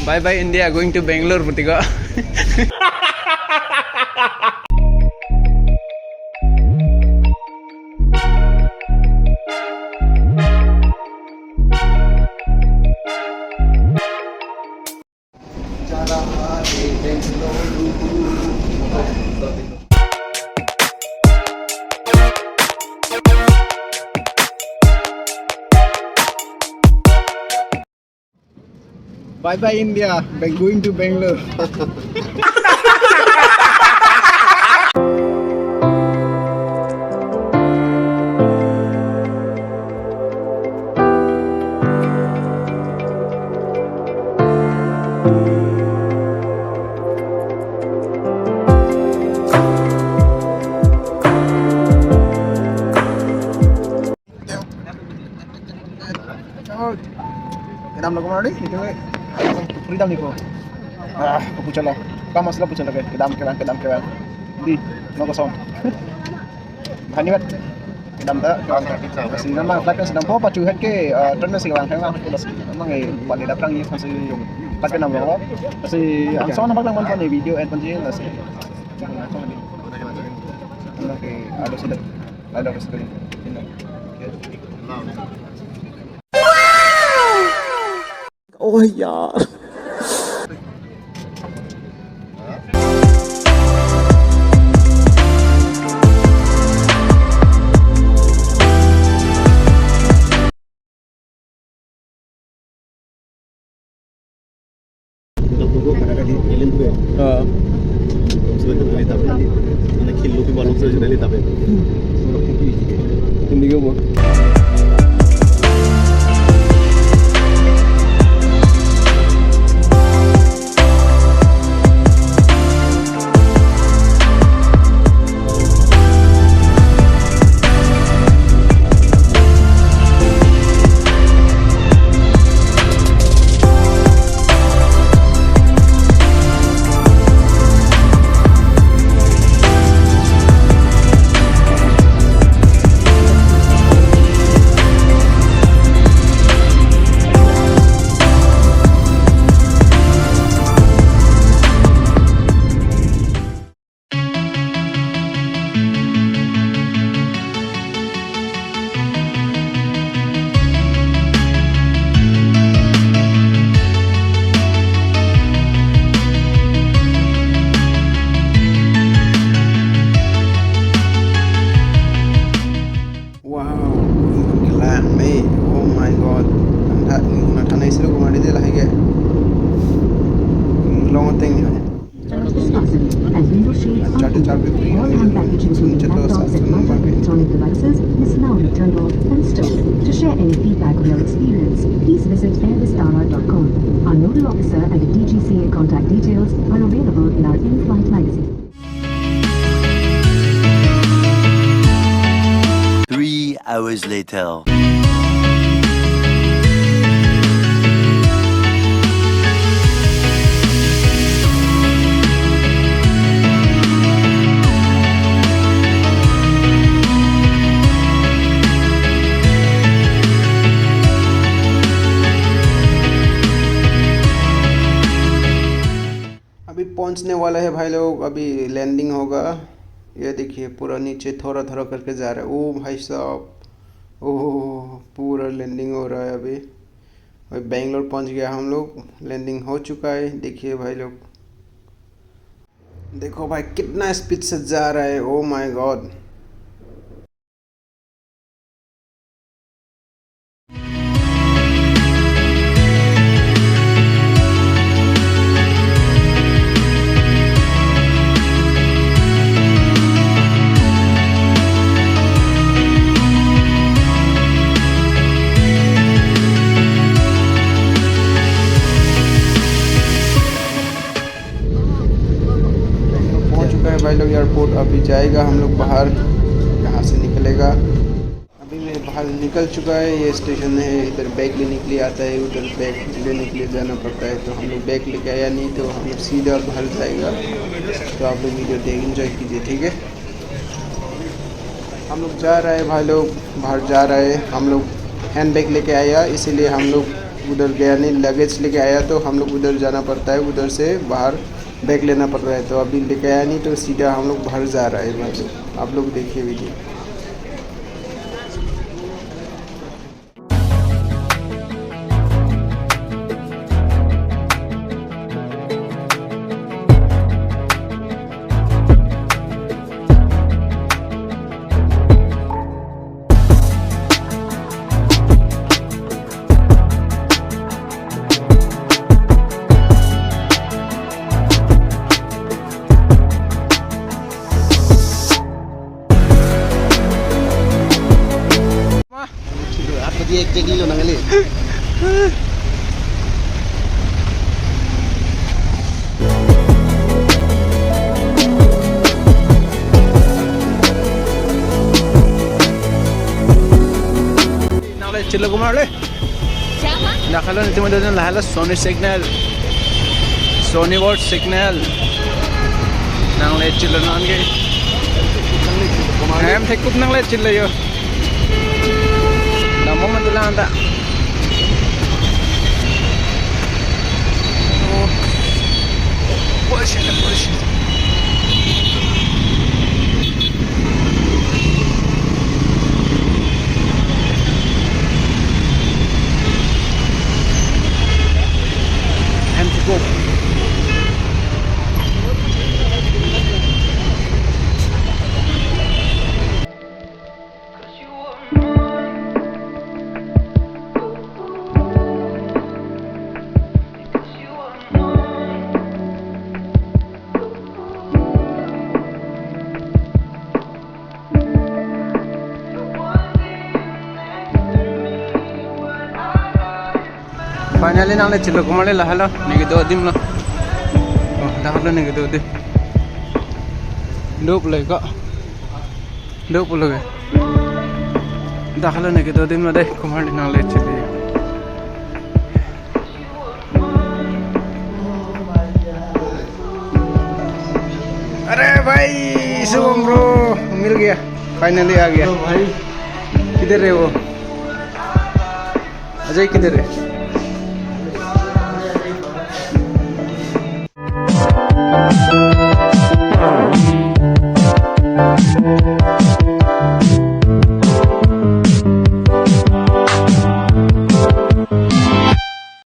Bye bye India, going to Bangalore Putika. Bye bye India, going to Bangalore. Kita mau kemana nih? Freedom nih kok. Pucha lah. Kamu sudah pucha lagi. Kedam. Di, mau kosong. Banyak. Kedam tak. Kasi nama flight sedang po pacu head ke terus sih orang kan terus memang balik datang ni kasi pakai nama apa. Kasi ang soal nampak lang man video and panjang kasi. Oke, ada sekali. Oh यार Indigo mo. To share any feedback on your experience, please visit Vistara.com. Our nodal officer and the DGCA contact details are available in our in-flight magazine. 3 hours later. पहुंचने वाला है भाई लोग, अभी landing होगा। ये देखिए पूरा नीचे थोड़ा थोड़ा करके जा रहा है। ओ भाई साहब, ओह पूरा लैंडिंग हो रहा है अभी बेंगलोर पहुंच गया हम लोग, लैंडिंग हो चुका है। देखिए भाई लोग, देखो भाई कितना स्पीड से जा रहा है। ओ माय गॉड, भाई लोग एयरपोर्ट। अभी जाएगा हम लोग बाहर, यहाँ से निकलेगा। अभी मैं बाहर निकल चुका है। ये स्टेशन है, इधर बैग लेने के लिए आता है, उधर बैग लेने के लिए जाना पड़ता है। तो हम लोग बैग लेके आया नहीं, तो हम लोग सीधा बाहर जाएगा। तो आप लोग वीडियो देख एंजॉय कीजिए, ठीक है। हम लोग जा रहे हैं भाई लोग, बाहर जा रहे हैं। हम लोग हैंड बैग लेके आया, इसीलिए हम लोग उधर गया नहीं, लगेज लेके आया तो हम लोग उधर जाना पड़ता है, उधर से बाहर बैग लेना पड़ रहा है। तो अभी लेके आया नहीं तो सीधा हम लोग बाहर जा रहा है। मतलब आप लोग देखिए video. Dia jadi lo nang ali. Nang le chilo kumar le. Siapa? Nakalo nito mo doon lahat Sony signal. Sony word signal. Nang le chilo nang ge. Em thấy cúp nang le chilo yo. Namo man lang anda. Push it. And to go. Finally nang le chilo kumale lahalo nigi do dim lo. Oh lahalo nigi do dim. Dup le ko. Dup lo ge. Lahalo nigi do dim lo dai kumale nang le chili. अरे भाई Shubham bro मिल गया, finally आ गया। किधर है वो? अजय किधर है?